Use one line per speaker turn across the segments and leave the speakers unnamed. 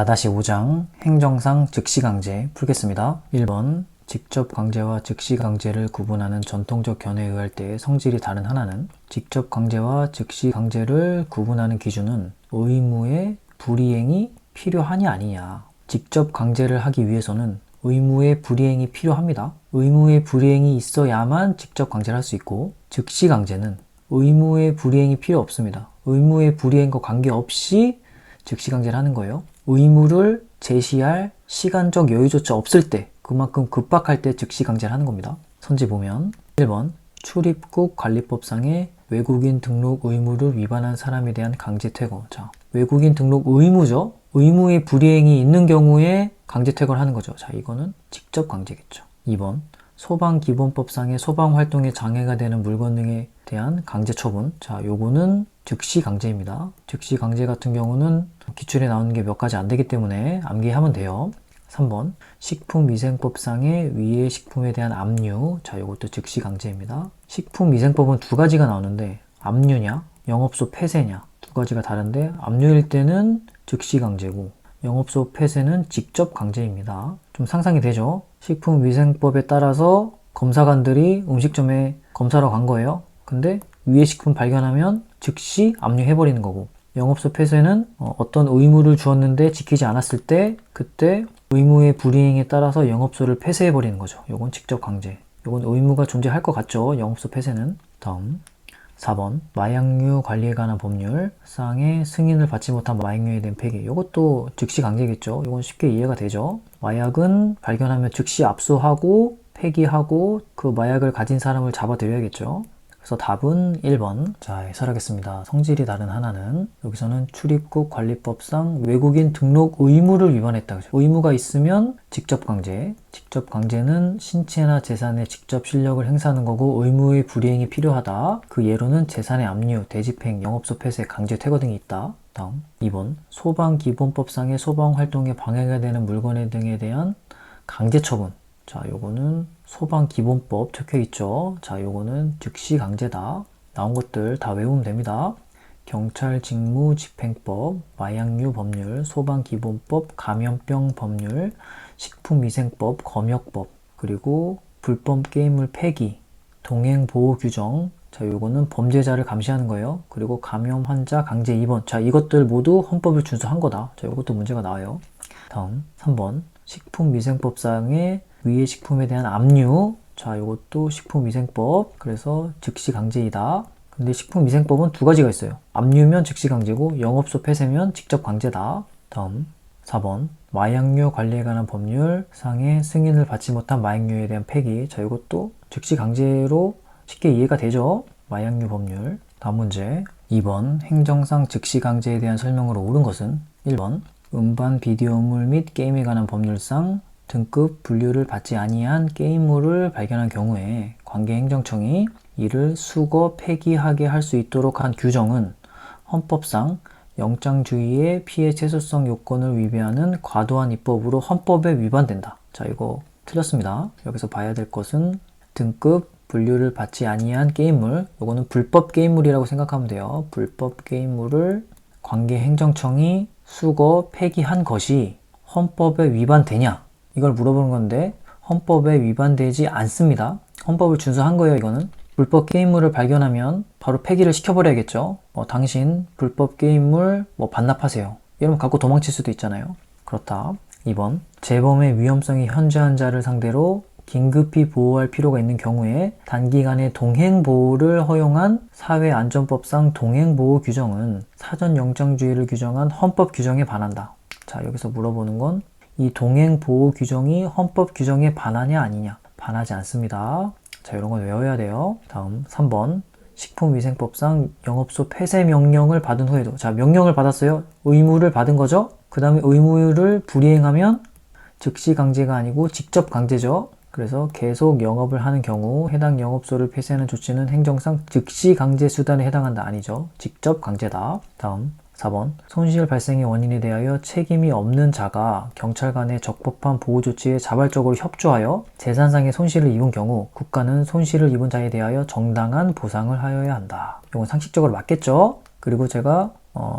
4-5장 행정상 즉시강제 풀겠습니다. 1번 직접 강제와 즉시 강제를 구분하는 전통적 견해에 의할 때 성질이 다른 하나는 직접 강제와 즉시 강제를 구분하는 기준은 의무의 불이행이 필요하냐 아니냐. 직접 강제를 하기 위해서는 의무의 불이행이 필요합니다. 의무의 불이행이 있어야만 직접 강제를 할 수 있고, 즉시 강제는 의무의 불이행이 필요 없습니다. 의무의 불이행과 관계없이 즉시 강제를 하는 거예요. 의무를 제시할 시간적 여유조차 없을 때, 그만큼 급박할 때 즉시 강제를 하는 겁니다. 선지 보면 1번 출입국 관리법상의 외국인 등록 의무를 위반한 사람에 대한 강제 퇴거. 자, 외국인 등록 의무죠. 의무의 불이행이 있는 경우에 강제 퇴거를 하는 거죠. 자, 이거는 직접 강제겠죠. 2번 소방기본법상의 소방활동에 장애가 되는 물건 등에 대한 강제 처분. 자, 요거는 즉시 강제입니다. 즉시 강제 같은 경우는 기출에 나오는 게 몇 가지 안 되기 때문에 암기하면 돼요. 3번 식품위생법상의 위의 식품에 대한 압류. 자, 요것도 즉시 강제입니다. 식품위생법은 두 가지가 나오는데 압류냐 영업소 폐쇄냐 두 가지가 다른데, 압류일 때는 즉시 강제고 영업소 폐쇄는 직접 강제입니다. 좀 상상이 되죠? 식품위생법에 따라서 검사관들이 음식점에 검사로 간 거예요. 근데 위의 식품 발견하면 즉시 압류해버리는 거고, 영업소 폐쇄는 어떤 의무를 주었는데 지키지 않았을 때 그때 의무의 불이행에 따라서 영업소를 폐쇄해버리는 거죠. 요건 직접 강제. 요건 의무가 존재할 것 같죠. 영업소 폐쇄는. 다음 4번 마약류 관리에 관한 법률 상의 승인을 받지 못한 마약류에 대한 폐기. 요것도 즉시 강제겠죠. 요건 쉽게 이해가 되죠. 마약은 발견하면 즉시 압수하고 폐기하고 그 마약을 가진 사람을 잡아들여야겠죠. 그래서 답은 1번. 자, 해설하겠습니다. 성질이 다른 하나는, 여기서는 출입국 관리법상 외국인 등록 의무를 위반했다. 의무가 있으면 직접 강제. 직접 강제는 신체나 재산에 직접 실력을 행사하는 거고 의무의 불이행이 필요하다. 그 예로는 재산의 압류, 대집행, 영업소 폐쇄, 강제 퇴거 등이 있다. 다음 2번 소방기본법상의 소방활동에 방해가 되는 물건 등에 대한 강제 처분. 자, 요거는 소방기본법 적혀있죠. 자, 요거는 즉시 강제다. 나온 것들 다 외우면 됩니다. 경찰직무집행법, 마약류 법률, 소방기본법, 감염병 법률, 식품위생법, 검역법, 그리고 불법 게임물 폐기, 동행보호규정. 자, 요거는 범죄자를 감시하는 거예요. 그리고 감염 환자 강제 입원. 자, 이것들 모두 헌법을 준수한 거다. 자, 요것도 문제가 나와요. 다음 3번 식품위생법상의 위의 식품에 대한 압류. 자, 이것도 식품위생법. 그래서 즉시 강제이다. 근데 식품위생법은 두 가지가 있어요. 압류면 즉시 강제고 영업소 폐쇄면 직접 강제다. 다음 4번 마약류 관리에 관한 법률 상의 승인을 받지 못한 마약류에 대한 폐기. 자, 이것도 즉시 강제로 쉽게 이해가 되죠. 마약류 법률. 다음 문제 2번 행정상 즉시 강제에 대한 설명으로 옳은 것은 1번 음반 비디오물 및 게임에 관한 법률상 등급 분류를 받지 아니한 게임물을 발견한 경우에 관계행정청이 이를 수거 폐기하게 할 수 있도록 한 규정은 헌법상 영장주의의 피해 최소성 요건을 위배하는 과도한 입법으로 헌법에 위반된다. 자, 이거 틀렸습니다. 여기서 봐야 될 것은 등급 분류를 받지 아니한 게임물, 이거는 불법 게임물이라고 생각하면 돼요. 불법 게임물을 관계행정청이 수거 폐기한 것이 헌법에 위반되냐? 이걸 물어보는 건데 헌법에 위반되지 않습니다. 헌법을 준수한 거예요. 이거는 불법 게임물을 발견하면 바로 폐기를 시켜버려야겠죠. 당신 불법 게임물 반납하세요. 이러면 갖고 도망칠 수도 있잖아요. 그렇다. 2번 재범의 위험성이 현저한 자를 상대로 긴급히 보호할 필요가 있는 경우에 단기간의 동행보호를 허용한 사회안전법상 동행보호 규정은 사전영장주의를 규정한 헌법 규정에 반한다. 자, 여기서 물어보는 건 이 동행보호 규정이 헌법 규정에 반하냐 아니냐. 반하지 않습니다. 자, 이런 건 외워야 돼요. 다음 3번 식품위생법상 영업소 폐쇄 명령을 받은 후에도, 자, 명령을 받았어요. 의무를 받은 거죠. 그 다음에 의무를 불이행하면 즉시 강제가 아니고 직접 강제죠. 그래서 계속 영업을 하는 경우 해당 영업소를 폐쇄하는 조치는 행정상 즉시 강제 수단에 해당한다. 아니죠. 직접 강제다. 다음 4번 손실 발생의 원인에 대하여 책임이 없는 자가 경찰관의 적법한 보호 조치에 자발적으로 협조하여 재산상의 손실을 입은 경우 국가는 손실을 입은 자에 대하여 정당한 보상을 하여야 한다. 이건 상식적으로 맞겠죠? 그리고 제가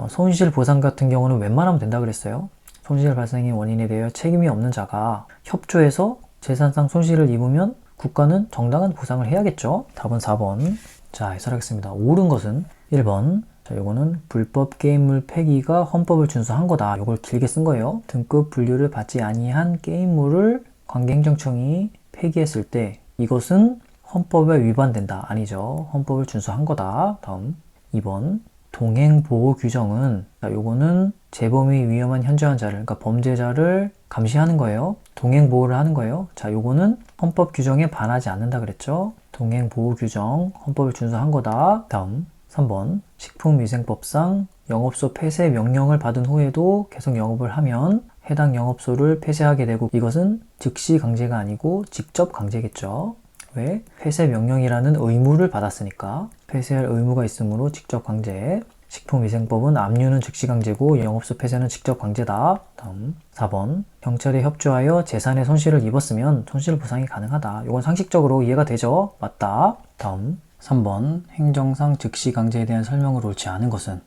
손실 보상 같은 경우는 웬만하면 된다 그랬어요. 손실 발생의 원인에 대하여 책임이 없는 자가 협조해서 재산상 손실을 입으면 국가는 정당한 보상을 해야겠죠. 답은 4번. 자, 해설하겠습니다. 옳은 것은 1번. 자, 요거는 불법 게임물 폐기가 헌법을 준수한 거다. 요걸 길게 쓴 거예요. 등급 분류를 받지 아니한 게임물을 관계행정청이 폐기했을 때 이것은 헌법에 위반된다. 아니죠. 헌법을 준수한 거다. 다음 2번. 동행보호 규정은 자, 요거는 재범이 위험한 현저한 자를 그러니까 범죄자를 감시하는 거예요. 동행보호를 하는 거예요. 자, 요거는 헌법 규정에 반하지 않는다 그랬죠. 동행보호 규정 헌법을 준수한 거다. 다음 3번 식품위생법상 영업소 폐쇄 명령을 받은 후에도 계속 영업을 하면 해당 영업소를 폐쇄하게 되고 이것은 즉시 강제가 아니고 직접 강제겠죠. 왜? 폐쇄 명령이라는 의무를 받았으니까 폐쇄할 의무가 있으므로 직접 강제. 식품위생법은 압류는 즉시 강제고 영업소 폐쇄는 직접 강제다. 다음 4번 경찰에 협조하여 재산의 손실을 입었으면 손실보상이 가능하다. 이건 상식적으로 이해가 되죠? 맞다. 다음 3번 행정상 즉시 강제에 대한 설명을 옳지 않은 것은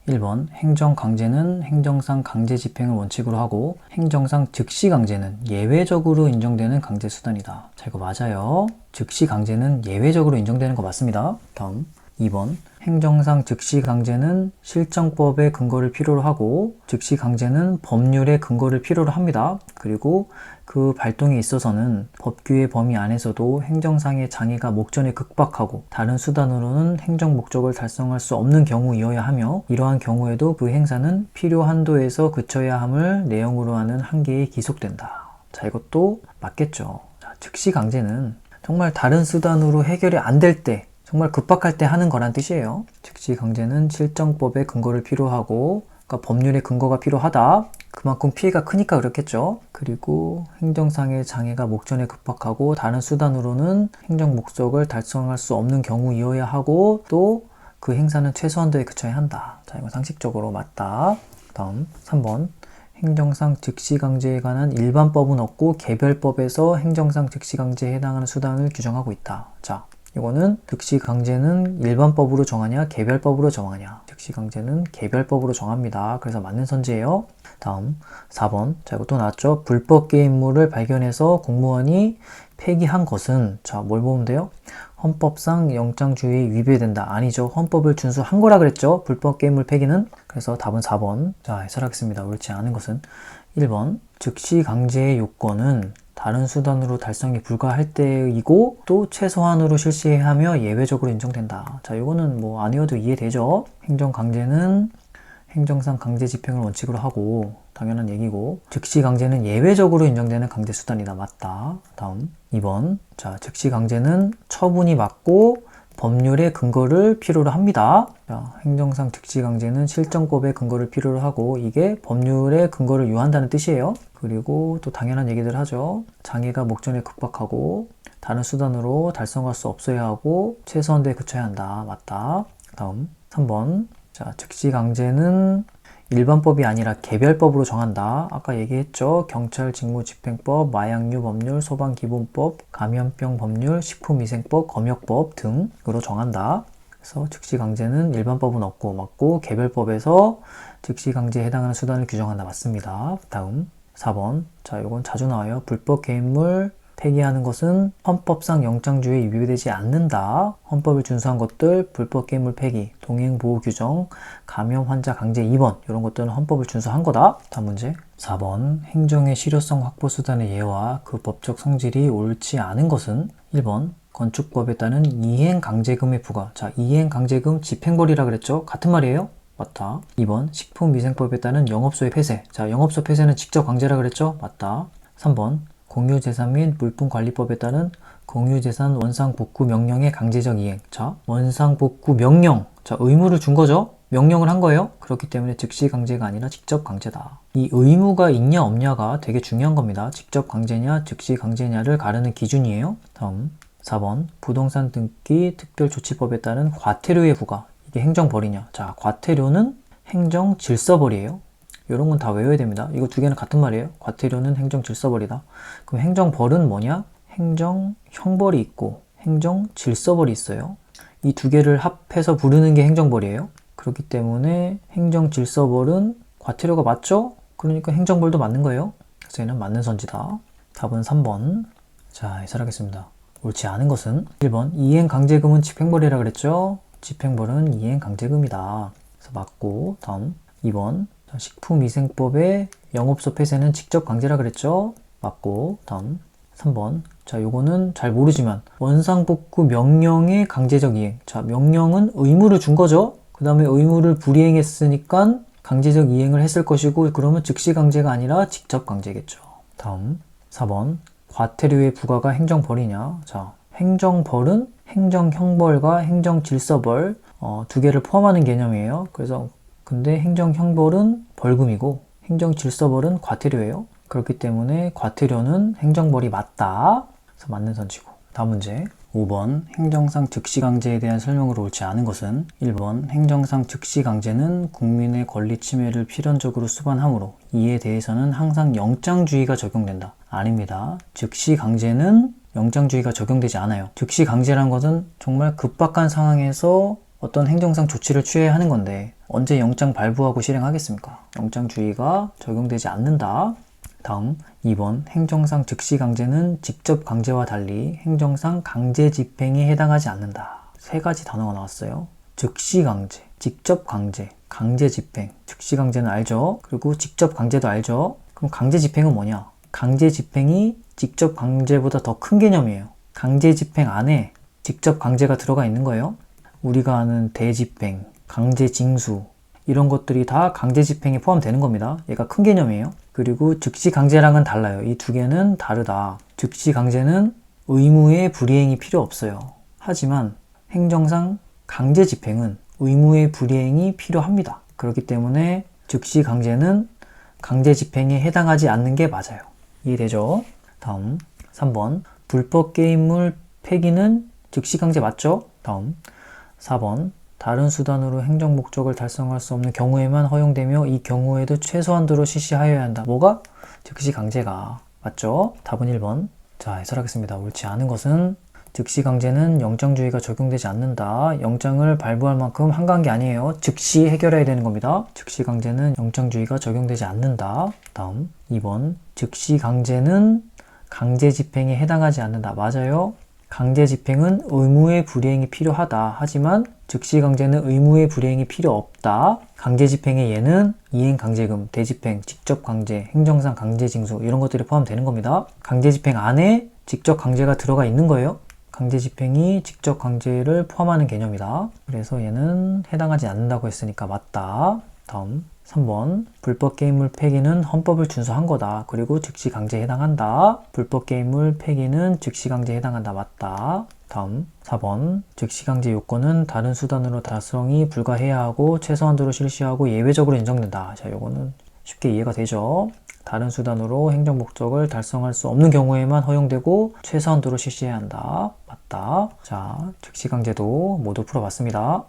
1번 행정강제는 행정상 강제 집행을 원칙으로 하고 행정상 즉시 강제는 예외적으로 인정되는 강제수단이다. 자, 이거 맞아요. 즉시 강제는 예외적으로 인정되는 거 맞습니다. 다음 2번 행정상 즉시 강제는 실정법의 근거를 필요로 하고 즉시 강제는 법률의 근거를 필요로 합니다. 그리고 그 발동에 있어서는 법규의 범위 안에서도 행정상의 장애가 목전에 극박하고 다른 수단으로는 행정 목적을 달성할 수 없는 경우이어야 하며 이러한 경우에도 그 행사는 필요 한도에서 그쳐야 함을 내용으로 하는 한계에 기속된다. 자, 이것도 맞겠죠. 자, 즉시 강제는 정말 다른 수단으로 해결이 안 될 때 정말 급박할 때 하는 거란 뜻이에요. 즉시 강제는 실정법의 근거를 필요하고 그러니까 법률의 근거가 필요하다. 그만큼 피해가 크니까 그렇겠죠. 그리고 행정상의 장애가 목전에 급박하고 다른 수단으로는 행정 목적을 달성할 수 없는 경우이어야 하고 또 그 행사는 최소한도에 그쳐야 한다. 자, 이건 상식적으로 맞다. 다음 3번 행정상 즉시강제에 관한 일반법은 없고 개별법에서 행정상 즉시강제에 해당하는 수단을 규정하고 있다. 자, 이거는 즉시강제는 일반법으로 정하냐 개별법으로 정하냐. 즉시강제는 개별법으로 정합니다. 그래서 맞는 선지예요. 다음 4번 자, 이것도 나왔죠. 불법 게임물을 발견해서 공무원이 폐기한 것은 자, 뭘 보면 돼요? 헌법상 영장주의에 위배된다. 아니죠. 헌법을 준수한 거라 그랬죠. 불법 게임물 폐기는. 그래서 답은 4번. 자, 해설하겠습니다. 옳지 않은 것은 1번 즉시강제의 요건은 다른 수단으로 달성이 불가할 때이고 또 최소한으로 실시해야 하며 예외적으로 인정된다. 자, 이거는 뭐 안 외워도 이해되죠? 행정강제는 행정상 강제 집행을 원칙으로 하고 당연한 얘기고 즉시 강제는 예외적으로 인정되는 강제 수단이다. 맞다. 다음 2번 자, 즉시 강제는 처분이 맞고 법률의 근거를 필요로 합니다. 자, 행정상 즉시 강제는 실정법의 근거를 필요로 하고 이게 법률의 근거를 요한다는 뜻이에요. 그리고 또 당연한 얘기들 하죠. 장애가 목전에 극박하고 다른 수단으로 달성할 수 없어야 하고 최소한도에 그쳐야 한다. 맞다. 다음 3번 자, 즉시 강제는 일반법이 아니라 개별법으로 정한다. 아까 얘기했죠. 경찰 직무집행법, 마약류 법률, 소방기본법, 감염병 법률, 식품위생법, 검역법 등으로 정한다. 그래서 즉시 강제는 일반법은 없고 맞고 개별법에서 즉시 강제에 해당하는 수단을 규정한다. 맞습니다. 다음 4번 자, 이건 자주 나와요. 불법 개인물 폐기하는 것은 헌법상 영장주의에 위배되지 않는다. 헌법을 준수한 것들, 불법 게임물 폐기, 동행보호 규정, 감염 환자 강제 입원 이런 것들은 헌법을 준수한 거다. 다음 문제 4번 행정의 실효성 확보 수단의 예와 그 법적 성질이 옳지 않은 것은 1번 건축법에 따른 이행강제금의 부과. 자, 이행강제금 집행벌이라 그랬죠? 같은 말이에요? 맞다. 2번 식품위생법에 따른 영업소의 폐쇄. 자, 영업소 폐쇄는 직접 강제라 그랬죠? 맞다. 3번 공유재산 및 물품관리법에 따른 공유재산 원상복구 명령의 강제적 이행. 자, 원상복구 명령. 자, 의무를 준 거죠? 명령을 한 거예요? 그렇기 때문에 즉시 강제가 아니라 직접 강제다. 이 의무가 있냐 없냐가 되게 중요한 겁니다. 직접 강제냐 즉시 강제냐를 가르는 기준이에요. 다음 4번 부동산 등기 특별조치법에 따른 과태료의 부과. 이게 행정벌이냐. 자, 과태료는 행정질서벌이에요. 이런 건 다 외워야 됩니다. 이거 두 개는 같은 말이에요. 과태료는 행정질서벌이다. 그럼 행정벌은 뭐냐? 행정형벌이 있고 행정질서벌이 있어요. 이 두 개를 합해서 부르는 게 행정벌이에요. 그렇기 때문에 행정질서벌은 과태료가 맞죠? 그러니까 행정벌도 맞는 거예요. 그래서 얘는 맞는 선지다. 답은 3번. 자, 해설하겠습니다. 옳지 않은 것은 1번 이행강제금은 집행벌이라 그랬죠. 집행벌은 이행강제금이다. 그래서 맞고 다음 2번 식품위생법의 영업소 폐쇄는 직접 강제라 그랬죠. 맞고 다음 3번 자 요거는 잘 모르지만 원상복구 명령의 강제적 이행. 자 명령은 의무를 준 거죠. 그 다음에 의무를 불이행했으니까 강제적 이행을 했을 것이고 그러면 즉시 강제가 아니라 직접 강제겠죠. 다음 4번 과태료의 부과가 행정벌이냐. 자 행정벌은 행정형벌과 행정질서벌 두 개를 포함하는 개념이에요. 그래서 근데 행정형벌은 벌금이고 행정질서벌은 과태료예요. 그렇기 때문에 과태료는 행정벌이 맞다. 그래서 맞는 선지고. 다음 문제 5번 행정상 즉시강제에 대한 설명으로 옳지 않은 것은 1번 행정상 즉시강제는 국민의 권리 침해를 필연적으로 수반하므로 이에 대해서는 항상 영장주의가 적용된다. 아닙니다. 즉시강제는 영장주의가 적용되지 않아요. 즉시강제란 것은 정말 급박한 상황에서 어떤 행정상 조치를 취해야 하는 건데 언제 영장 발부하고 실행하겠습니까? 영장주의가 적용되지 않는다. 다음 2번 행정상 즉시강제는 직접 강제와 달리 행정상 강제 집행에 해당하지 않는다. 세 가지 단어가 나왔어요. 즉시강제, 직접 강제, 강제 집행. 즉시강제는 알죠? 그리고 직접 강제도 알죠? 그럼 강제 집행은 뭐냐? 강제 집행이 직접 강제보다 더 큰 개념이에요. 강제 집행 안에 직접 강제가 들어가 있는 거예요. 우리가 아는 대집행, 강제 징수 이런 것들이 다 강제 집행에 포함되는 겁니다. 얘가 큰 개념이에요. 그리고 즉시 강제랑은 달라요. 이 두 개는 다르다. 즉시 강제는 의무의 불이행이 필요 없어요. 하지만 행정상 강제 집행은 의무의 불이행이 필요합니다. 그렇기 때문에 즉시 강제는 강제 집행에 해당하지 않는 게 맞아요. 이해되죠? 다음 3번 불법 게임물 폐기는 즉시 강제 맞죠? 다음 4번 다른 수단으로 행정 목적을 달성할 수 없는 경우에만 허용되며 이 경우에도 최소한도로 실시하여야 한다. 뭐가? 즉시 강제가 맞죠? 답은 1번. 자, 해설하겠습니다. 옳지 않은 것은 즉시 강제는 영장주의가 적용되지 않는다. 영장을 발부할 만큼 한가한 게 아니에요. 즉시 해결해야 되는 겁니다. 즉시 강제는 영장주의가 적용되지 않는다. 다음 2번 즉시 강제는 강제 집행에 해당하지 않는다. 맞아요. 강제 집행은 의무의 불이행이 필요하다. 하지만 즉시 강제는 의무의 불이행이 필요 없다. 강제 집행에 얘는 이행 강제금, 대집행, 직접 강제, 행정상 강제 징수 이런 것들이 포함되는 겁니다. 강제 집행 안에 직접 강제가 들어가 있는 거예요. 강제 집행이 직접 강제를 포함하는 개념이다. 그래서 얘는 해당하지 않는다고 했으니까 맞다. 다음 3번 불법 게임물 폐기는 헌법을 준수한 거다. 그리고 즉시 강제에 해당한다. 불법 게임물 폐기는 즉시 강제에 해당한다. 맞다. 다음 4번 즉시 강제 요건은 다른 수단으로 달성이 불가해야 하고 최소한도로 실시하고 예외적으로 인정된다. 자, 요거는 쉽게 이해가 되죠. 다른 수단으로 행정 목적을 달성할 수 없는 경우에만 허용되고 최소한도로 실시해야 한다. 맞다. 자, 즉시 강제도 모두 풀어봤습니다.